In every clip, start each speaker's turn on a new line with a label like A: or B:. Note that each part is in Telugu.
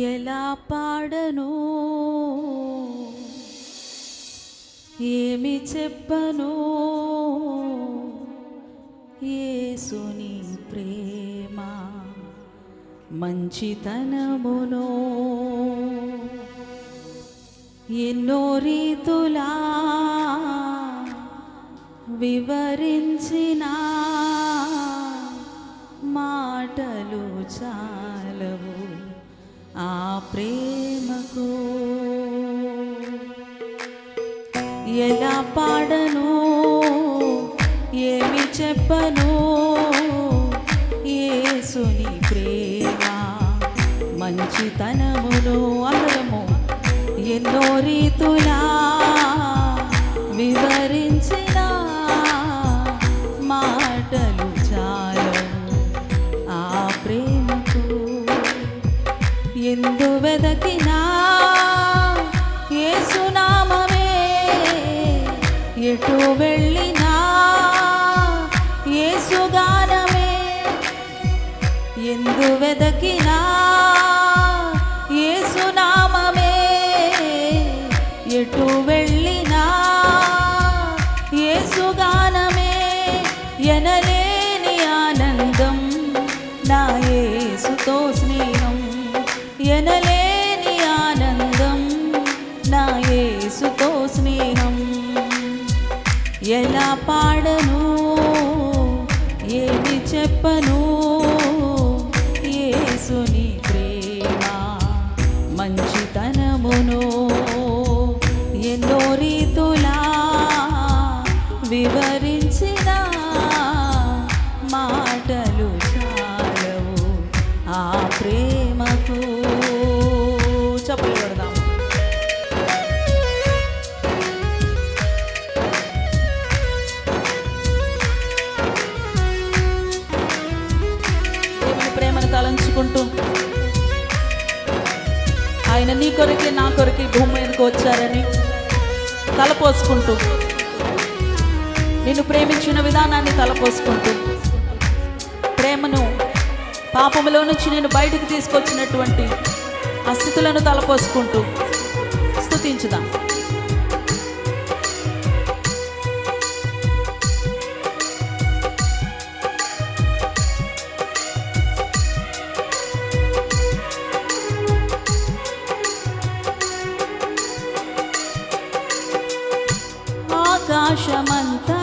A: ఎలా పాడను, ఏమి చెప్పను, యేసుని ప్రేమ మంచితనమును ఎన్నో రీతులా వివరించిన మాటలు చాలవు ఆ ప్రేమకు. ఎలా పాడను, ఏమి చెప్పను, యేసుని ప్రేమ మంచితనమును అందరము ఎన్నో రీతులా వివరించిన మాటలు చాలవు ఆ ప్రేమకు. ఎందు వెదకినా యేసునామమే, ఎటు వెళ్ళినా యేసుగానమే. ఎందు వెదకినా యేసునామమే, ఎటు వెళ్ళినా యేసుగానమే. ఎనలేని ఆనందం నా యేసుతో స్నేహం, ఎనలేని ఆనందం నా యేసుతో స్నేహం. ఎలా పాడను, ఏమి చెప్పను, యేసుని ప్రేమ మంచితనమును ఎన్నో రీతులా వివరించిన మాటలు చాలవు ఆ ప్రేమకు. చప్పట్లు కొడదాం. దేవుని ప్రేమను తలంచుకుంటూ, ఆయన నీ కొరకే నా కొరకే భూమి మీదకి వచ్చారని తలపోసుకుంటూ, నిన్ను ప్రేమించిన విధానాన్ని తలపోసుకుంటూ, ప్రేమను పాపములో నుంచి నేను బయటికి తీసుకొచ్చినటువంటి ఆ స్థితులను తలపోసుకుంటూ స్తుతించుదాం. ఆకాశమంతా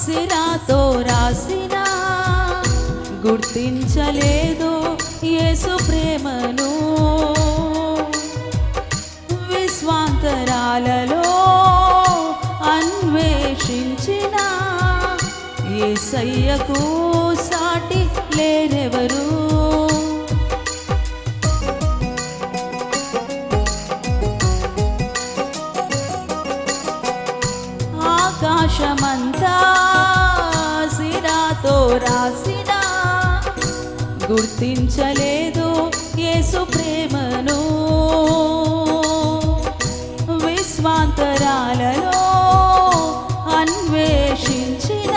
A: సిరాతో రాసిన గుర్తించలేదు యేసు ప్రేమను. విశ్వాంతరాలలో అన్వేషించిన యేసయ్యకు సాటి లేరెవరు. ఆకాశమంతా సిరాతో రాసిన గుర్తించలేదు యేసు ప్రేమను. విశ్వాంతరాలలో అన్వేషించిన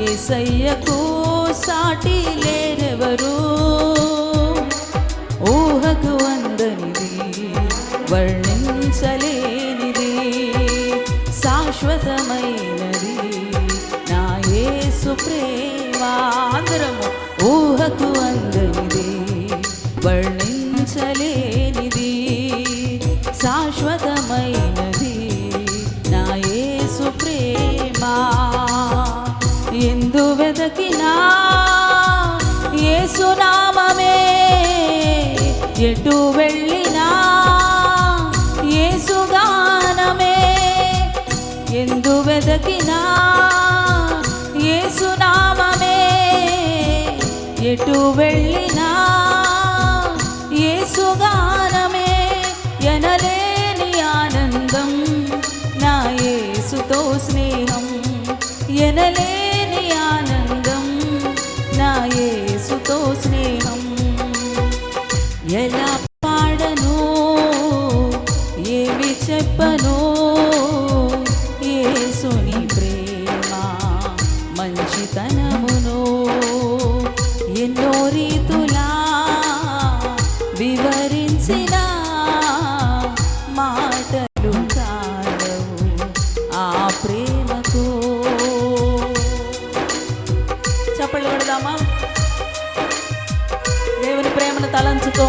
A: యేసయ్యకు సాటి లేరెవరు. ఊహకు అందనిది, వర్ణించలేనిది, శాశ్వతమైనది నా యేసు ప్రేమ. అందరము ఊహకు అందనిది, వర్ణించలేనిది, శాశ్వతమైనది నా యేసు ప్రేమ. ఎందు వెదకినా యేసునామమే, ఎటు వెళ్ళినా యేసుగానమే. ఎందు వెదకినా యేసునామమే, ఎటు వెళ్ళినా యేసుగానమే. ఎనలేని ఆనందం నా యేసుతో స్నేహం, ఎనలేని ఆనందం నా యేసుతో స్నేహం. ఎలా పాడను, ఏమి చెప్పను, యేసుని ప్రేమ మంచితనమును ఎన్నో రీతులా వివరించిన మాటలు చాలవు ఆ ప్రేమకు. చప్పట్లు కొడదామా? దేవుని ప్రేమను తలంచుకో.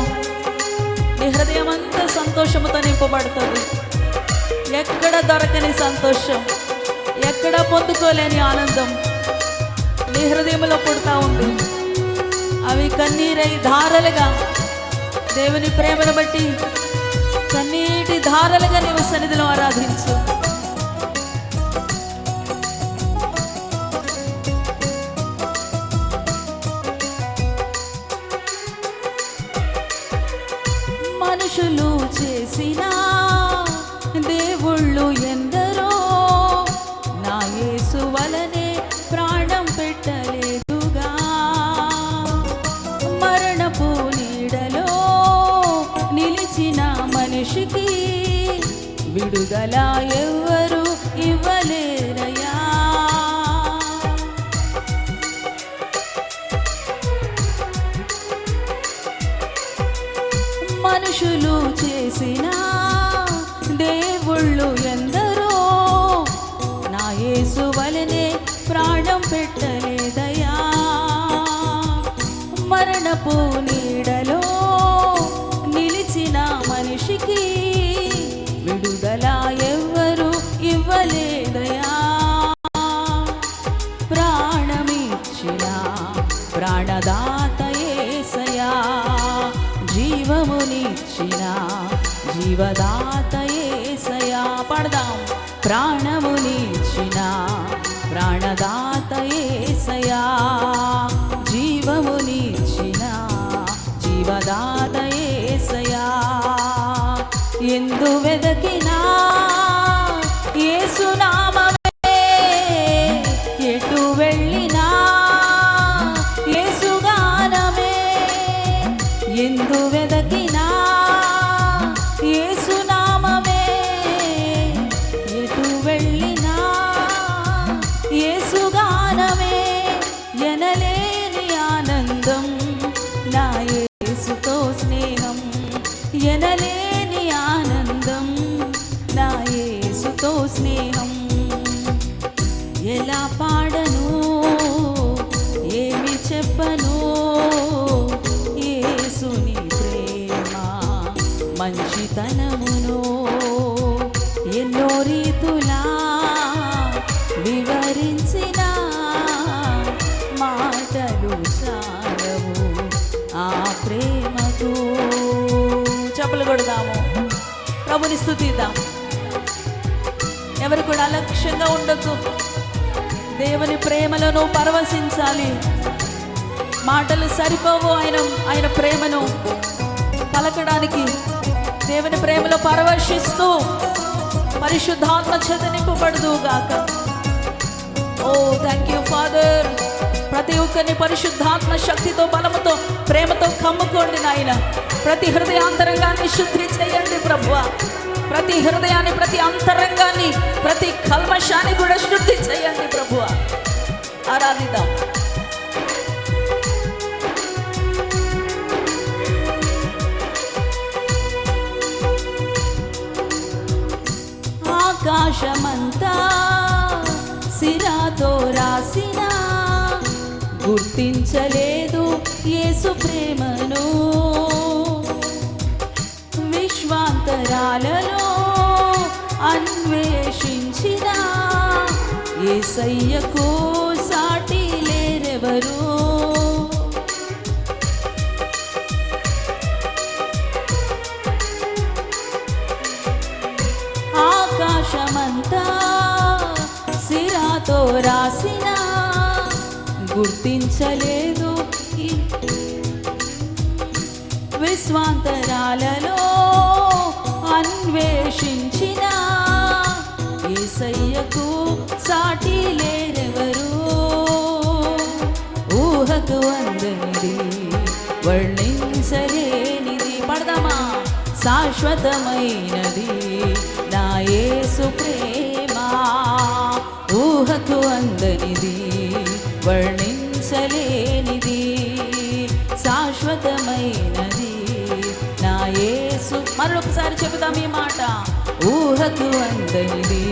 A: నీ హృదయం అంతా సంతోషముతో నింపబడుతుంది. ఎక్కడ దొరకని సంతోషం, ఎక్కడ పొందుకోలేని ఆనందం నీ హృదయంలో పుడతా ఉంది. అవి కన్నీరై ధారలుగా దేవుని ప్రేమను బట్టి కన్నీటి ధారలుగా నీవు సన్నిధిలో ఆరాధించు. మనుషులు చేసిన దేవుళ్ళు ఎందరో నా యేసు వలనే ప్రాణం పెట్టలేదుగా. మరణపు నీడలో నిలిచిన మనిషికి విడుదల ఎవ్వరు ఇవ్వలేరయ్యా. మనుషులు చేసిన దేవుళ్ళు ఎందరో నా యేసు వలనే ప్రాణం పెట్టలేదయ్యా. మరణపు నీడలో నిలిచిన మనిషికి విడుదల ఎవ్వరు ఇవ్వలేదయ్యా. ప్రాణమిచ్చిన ప్రాణదాత యేసయ్యా, జీవమునిచ్చిన జీవదాత యేసయ్యా. పాడదాం. ప్రాణమునిచ్చిన ప్రాణదాత యేసయ్యా, జీవమునిచ్చిన జీవదాత యేసయ్యా. ఎందు వెదకినా యేసు నామమే, ఎటు వెళ్ళినా యేసు గానమే. ఎందు వెదకినా యేసు నామమే, ఎటు వెళ్ళినా యేసు గానమే. ఎనలేని ఆనందం నా యేసుతో స్నేహం, ఎనలేని ఆనందం నా యేసుతో స్నేహం. ఎలా పాడను, ఏమి చెప్పను, యేసుని ప్రేమ మంచితనమును ఎన్నో రీతులా వివరించిన మాటలు చాలవు ఆ ప్రేమకు. చప్పలు కొడదాము, ప్రభుని స్తుతిద్దాం. ఎవరు కూడా అలక్ష్యంగా ఉండొద్దు. దేవుని ప్రేమలను పరవశించాలి. మాటలు సరిపోవు ఆయన ప్రేమను పలకడానికి. దేవుని ప్రేమలో పరవశిస్తూ పరిశుద్ధాత్మ చేత నింపబడదు గాక. ఓ థ్యాంక్ యూ ఫాదర్. ప్రతి ఒక్కరిని పరిశుద్ధాత్మ శక్తితో, బలముతో, ప్రేమతో కమ్ముకోండి నాయన. ప్రతి హృదయాంతరంగాన్ని శుద్ధి చేయండి ప్రభువా. ప్రతి హృదయాన్ని, ప్రతి అంతరంగాన్ని, ప్రతి కల్మషాన్ని కూడా శుద్ధి చేయండి ప్రభువా. ఆరాధిద్దాం. ఆకాశమంతా సిరాతో రాసిన గుర్తించలేదు యేసు ప్రేమను. విశ్వాంతరాలలో అన్వేషించిన యేసయ్యకు సాటి లేరెవరు. ఆకాశమంతా సిరాతో రాసిన గుర్తించలేదు విశ్వాంతరాలలో అన్వేషించిన యేసయ్యకు సాటి లేరెవరు. ఊహకు అందనిది, వర్ణించలేనిది. పడదామా? శాశ్వతమైనది నా యేసు ప్రేమ. ఊహకు అందనిది, వర్ణించలేనిది, శాశ్వతమైనది మరొకసారి చెబుదాం ఈ మాట. ఊహకు అందనిది,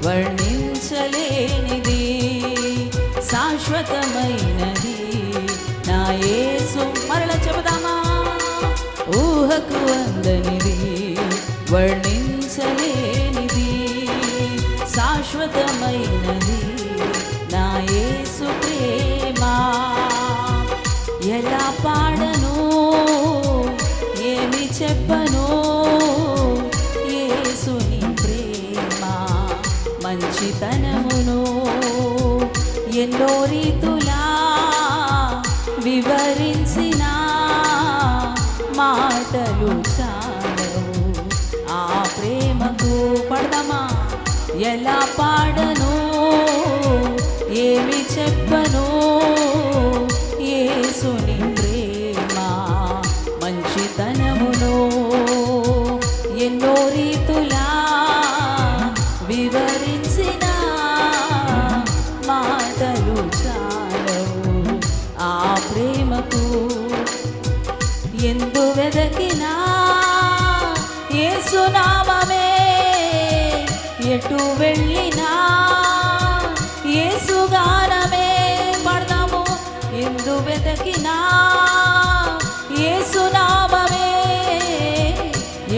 A: వర్ణించలేనిది, శాశ్వతమైనది నా యేసు. మరలా చెబుదామా? ఊహకు అందనిది, వర్ణించలేనిది, శాశ్వతమైనది నా యేసు ప్రేమ. ఎలా పాడను, ఏమి చెప్పను, యేసుని ప్రేమ మంచితనమును ఎన్నో రీతులా వివరించిన మాటలు చాలవు ఆ ప్రేమకు. పడదామా? ఎలా పాడను, ఏమి చెప్పను, యేసుని ప్రేమ మంచితనమును ఎన్నో రీతులా వివరించిన మాటలు చాలవు ఆ ప్రేమకు. ఎందు వెదకినా యేసు నామమే, ఎటు వెళ్ళినా యేసు గానమే. పడదాము. ఎందు వెదకినా యేసు నామమే,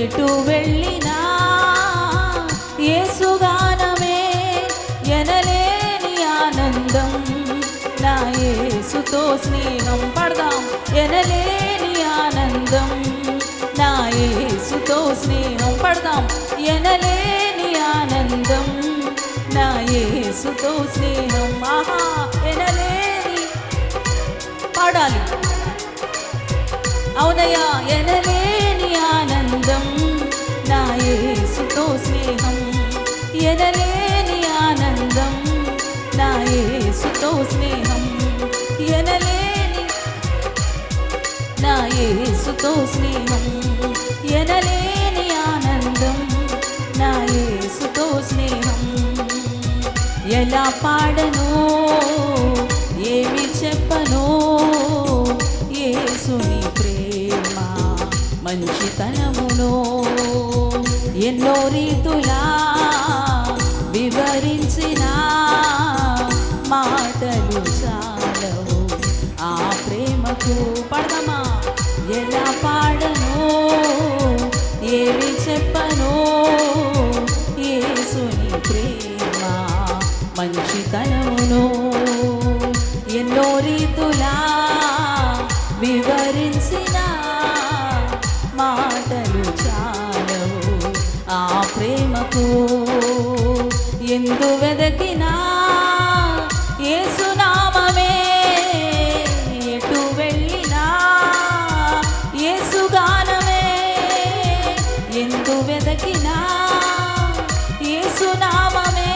A: ఎటు వెళ్ళినా యేసు గానమే. ఎనలేని ఆనందం నా యేసుతో స్నేహం. పడదాం. ఎనలేని ఆనందం నా యేసుతో స్నేహం. పడదాం. ఎనలేని ఆనందం నా యేసుతో స్నేహం. ఆహా, ఎనలేని. పాడాలి. అవునయ్యా. ఎనలేని ఆనందం నా యేసుతో స్నేహం. ఎనలేని ఆనందం నా యేసుతో స్నేహం. ఎనలేని నా యేసుతో స్నేహం. ఎనలేని ఆనందం నా యేసుతో స్నేహం. ఎలా పాడను, ఏమి చెప్పను, యేసుని ప్రేమ మంచితనమును ఎన్నో రీతులా వివరించిన మాటలు చాలవు ఆ ప్రేమకు. పడదామా? ఎలా పాడను, ఏమి చెప్పను, యేసుని ప్రేమ మంచితనమును ఎన్నో రీతులా వివరించిన మాటలు చాలవు ఆ ప్రేమకు. ఎందు వెదకినా యేసు నామమే, ఎటు వెళ్ళినా యేసు గానమే. ఎందు వెదకినా యేసు నామమే,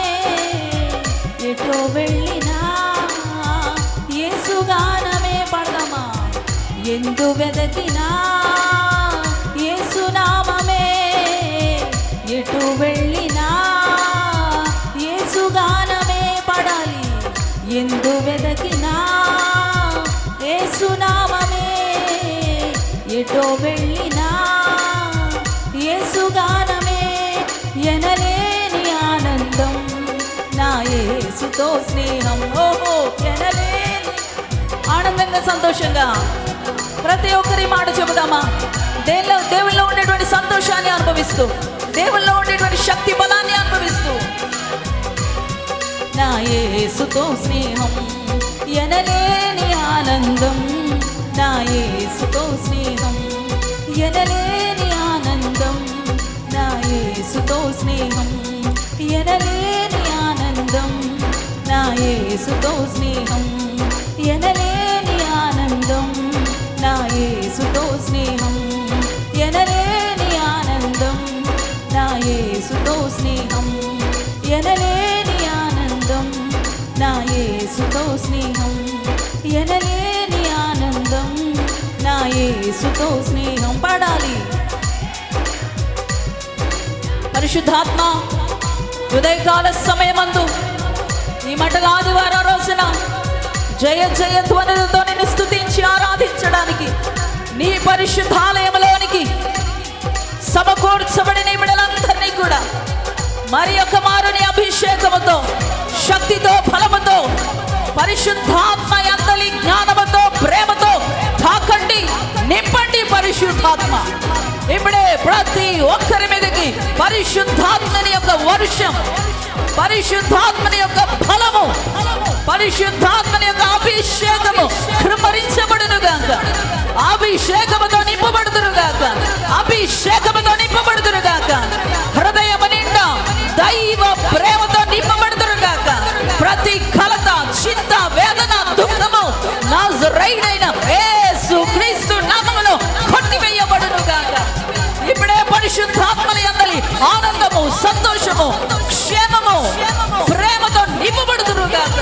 A: ఎటు వెళ్ళినా యేసు గానమే. పడదామా? ఎందు వెదకినా యేసు నామమే, ఎటు వెళ్ళినా యేసు గానమే. పడాలి. ఎందు వెదకినా యేసు నామమే, ఎటు వెళ్ళినా యేసు గానమే. ఎనలేని ఆనందం నా యేసుతో స్నేహం. ఓహో, ఎనలేని ఆనందంగా సంతోషంగా ప్రతి ఒక్కరి మాట చెబుదామా? దేవుల్లో ఉండేటువంటి సంతోషాన్ని అనుభవిస్తూ, దేవుల్లో ఉండేటువంటి శక్తి బలాన్ని అనుభవిస్తూ నా యేసుతో స్నేహం. ఎనలేని ఆనందం నా యేసుతో స్నేహం. ఎనలేని ఆనందం నా యేసుతో స్నేహం. ఎనలేని ఆనందం నా యేసుతో స్నేహం. ఎనలేని ఆనందం నా యేసుతో స్నేహం. ఎనలేని ఆనందం నా యేసుతో స్నేహం. ఎనలేని ఆనందం నా యేసుతో స్నేహం. ఎనలేని ఆనందం నా యేసుతో స్నేహం. పాడాలి. పరిశుద్ధాత్మ ఉదయకాల సమయమందు ఈ మండల ఆదివారం రోజున జయ జయ ధ్వనులతో నిన్ను స్తుతించి ఆరాధించడానికి నీ పరిశుద్ధాలయంలోనికి సమకూర్చబడిన ఈ బిడ్డలందరినీ కూడా మరి యొక్క మారుని అభిషేకముతో, శక్తితో, బలముతో, పరిశుద్ధాత్మ యందలి జ్ఞానముతో, ప్రేమతో తాకండి, నింపండి. పరిశుద్ధాత్మ ఇప్పుడే ప్రతి ఒక్కరి మీదకి పరిశుద్ధాత్మని యొక్క వర్షం, పరిశుద్ధాత్మని యొక్క బలము, పరిశుద్ధాత్మని యొక్క అభిషేకము కృమరించబడును గాక. అభిషేకముతో నింపబడుదురు గాక, అభిషేకముతో నింపబడుదురు గాక. హృదయము నిండా దైవ ప్రేమతో నింపబడుదురు గాక. ప్రతి కలత, చింత, వేదన, దుఃఖము నజరేయుడైన యేసుక్రీస్తు నామములో కొట్టివేయబడును గాక. ఇప్పుడే పరిశుద్ధాత్మల యందలి ఆనందము, సంతోషము, క్షేమము, ప్రేమతో నింపబడుదురు గాక.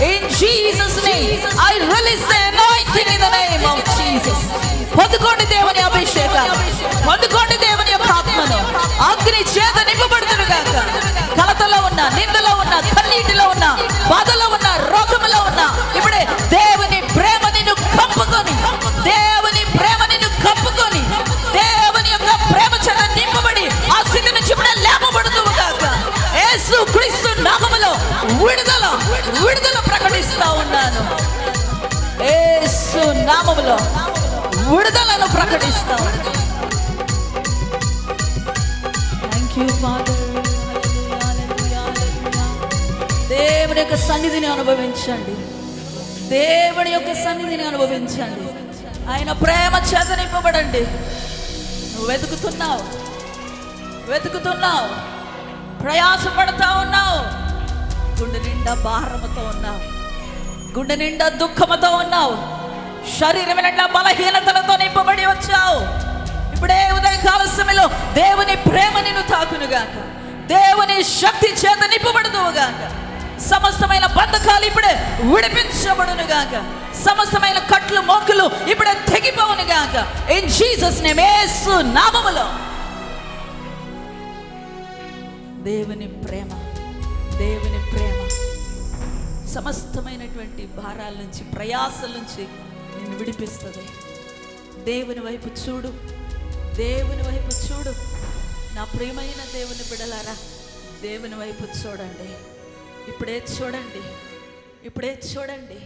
A: In Jesus name I release the anointing in the name of Jesus. పొందుకోండి దేవుని అభిషేకాన్ని, పొందుకోండి దేవుని యొక్క ఆత్మను. అగ్ని చేత నింపబడుదురు గాక. కలతలో ఉన్న, నిందలో ఉన్న, కన్నీటిలో ఉన్న, బాధలో ఉన్న, రోగములో ఉన్న ఇప్పుడే దేవుని ప్రేమ నిన్ను కప్పుకొని, దేవుని ప్రేమ నిన్ను కప్పుకొని, దేవుని యొక్క ప్రేమ చేత నింపబడి ఆ స్థితి నుంచి ఇప్పుడే లేపబడుదువు గాక. యేసుక్రీస్తు నామములో విడుదల, విడుదల ప్రకటిస్తా ఉన్నాను. యేసు నామములో విడుదలను ప్రకటిస్తా ఉన్నాను. Thank you father. దేవుని యొక్క సన్నిధిని అనుభవించండి, దేవుని యొక్క సన్నిధిని అనుభవించండి. ఆయన ప్రేమ చేత నింపబడండి. నువ్వు వెతుకుతున్నావు, వెతుకుతున్నావు, ప్రయాసపడతా ఉన్నావు, గుండె నిండా భారముతో ఉన్నావు, గుండె నిండా దుఃఖముతో ఉన్నావు, శరీరం నిండా బలహీనతలతో నింపబడి వచ్చావు. ఇప్పుడే ఉదయకాల సమయంలో దేవుని ప్రేమ నిన్ను తాకునుగాక, దేవుని శక్తి చేత నింపబడుదువుగాక. సమస్తమైన బంధకాలు ఇప్పుడే విడిపించబడునుగాక, సమస్తమైన కట్లు, మోకులు ఇప్పుడే తెగిపోవునుగాక. ఇన్ జీసస్ నేమ్, యేసు నామములో. దేవుని ప్రేమ, దేవుని ప్రేమ సమస్తమైనటువంటి భారాల నుంచి, ప్రయాసాల నుంచి నిన్ను విడిపిస్తుంది. దేవుని వైపు చూడు, దేవుని వైపు చూడు. నా ప్రియమైన దేవుని బిడ్డలారా, దేవుని వైపు చూడండి. ఇప్పుడే చూడండి, ఇప్పుడే చూడండి.